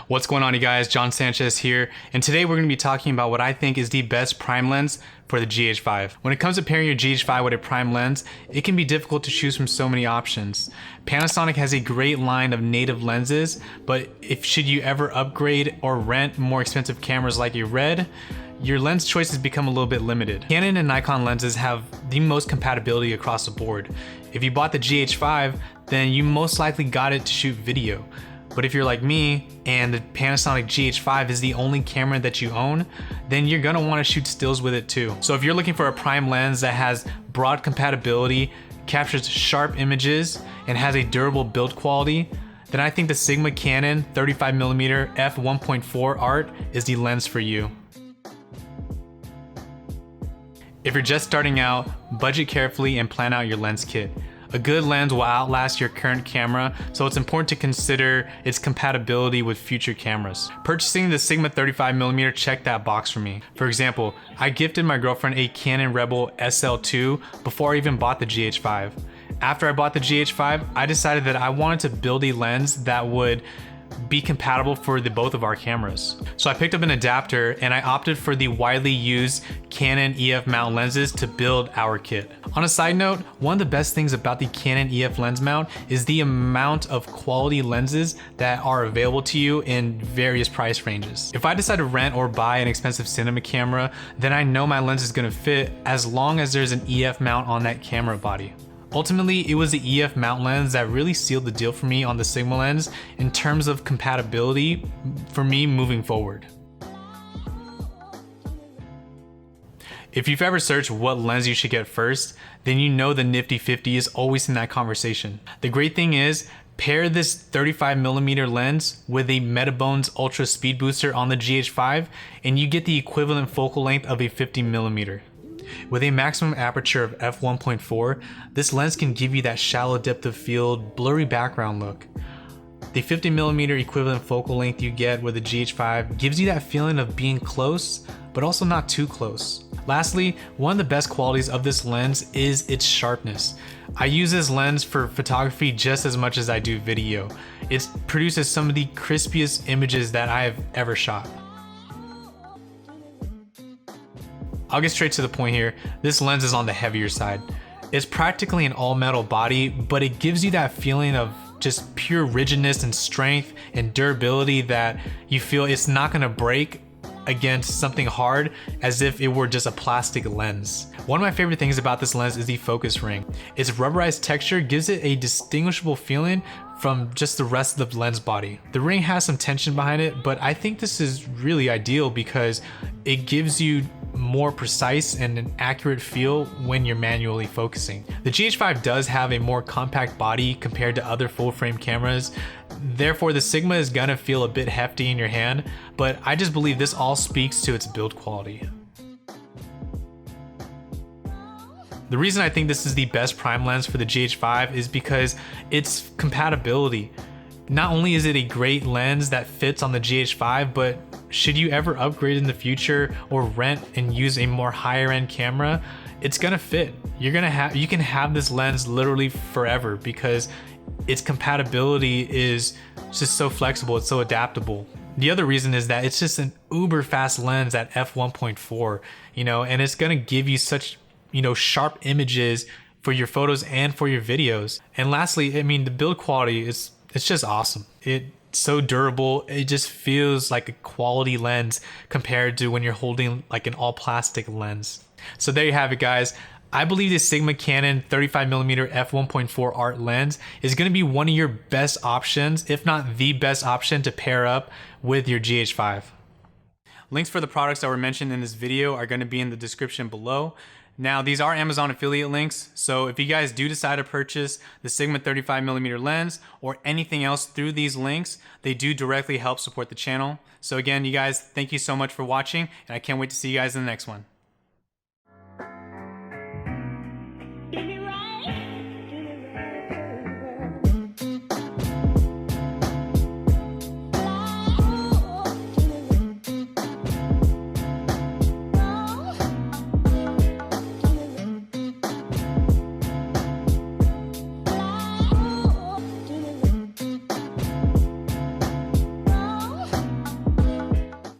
What's going on, you guys? John Sanchez here, and today we're going to be talking about what I think is the best prime lens for the GH5. When it comes to pairing your GH5 with a prime lens, it can be difficult to choose from so many options. Panasonic has a great line of native lenses, but if should you ever upgrade or rent more expensive cameras like a Red, your lens choices become a little bit limited. Canon and Nikon lenses have the most compatibility across the board. If you bought the GH5, then you most likely got it to shoot video. But if you're like me and the Panasonic GH5 is the only camera that you own, then you're gonna wanna shoot stills with it too. So if you're looking for a prime lens that has broad compatibility, captures sharp images, and has a durable build quality, then I think the Sigma Canon 35mm f1.4 Art is the lens for you. If you're just starting out, budget carefully and plan out your lens kit. A good lens will outlast your current camera, so it's important to consider its compatibility with future cameras. Purchasing the Sigma 35mm checked that box for me. For example, I gifted my girlfriend a Canon Rebel SL2 before I even bought the GH5. After I bought the GH5, I decided that I wanted to build a lens that would be compatible for both of our cameras. So I picked up an adapter and I opted for the widely used Canon EF mount lenses to build our kit. On a side note, one of the best things about the Canon EF lens mount is the amount of quality lenses that are available to you in various price ranges. If I decide to rent or buy an expensive cinema camera, then I know my lens is gonna fit as long as there's an EF mount on that camera body. Ultimately, it was the EF mount lens that really sealed the deal for me on the Sigma lens in terms of compatibility for me moving forward. If you've ever searched what lens you should get first, then you know the nifty 50 is always in that conversation. The great thing is, pair this 35mm lens with a Metabones Ultra Speed Booster on the GH5 and you get the equivalent focal length of a 50mm. With a maximum aperture of f1.4, this lens can give you that shallow depth of field, blurry background look. The 50mm equivalent focal length you get with the GH5 gives you that feeling of being close, but also not too close. Lastly, one of the best qualities of this lens is its sharpness. I use this lens for photography just as much as I do video. It produces some of the crispiest images that I have ever shot. I'll get straight to the point here. This lens is on the heavier side. It's practically an all metal body, but it gives you that feeling of just pure rigidness and strength and durability that you feel it's not gonna break against something hard as if it were just a plastic lens. One of my favorite things about this lens is the focus ring. Its rubberized texture gives it a distinguishable feeling from just the rest of the lens body. The ring has some tension behind it, but I think this is really ideal because it gives you more precise and an accurate feel when you're manually focusing. The GH5 does have a more compact body compared to other full frame cameras. Therefore, the Sigma is gonna feel a bit hefty in your hand, but I just believe this all speaks to its build quality. The reason I think this is the best prime lens for the GH5 is because its compatibility. Not only is it a great lens that fits on the GH5, but should you ever upgrade in the future or rent and use a more higher end camera, it's gonna fit. You can have this lens literally forever because its compatibility is just so flexible, it's so adaptable. The other reason is that it's just an uber fast lens at f1.4, and it's gonna give you such, sharp images for your photos and for your videos. And lastly, the build quality it's just awesome. It's so durable. It just feels like a quality lens compared to when you're holding like an all plastic lens. So there you have it, guys. I believe the Sigma Canon 35mm f1.4 Art lens is going to be one of your best options, if not the best option to pair up with your GH5. Links for the products that were mentioned in this video are going to be in the description below. Now, these are Amazon affiliate links, so if you guys do decide to purchase the Sigma 35mm lens or anything else through these links, they do directly help support the channel. So again, you guys, thank you so much for watching, and I can't wait to see you guys in the next one.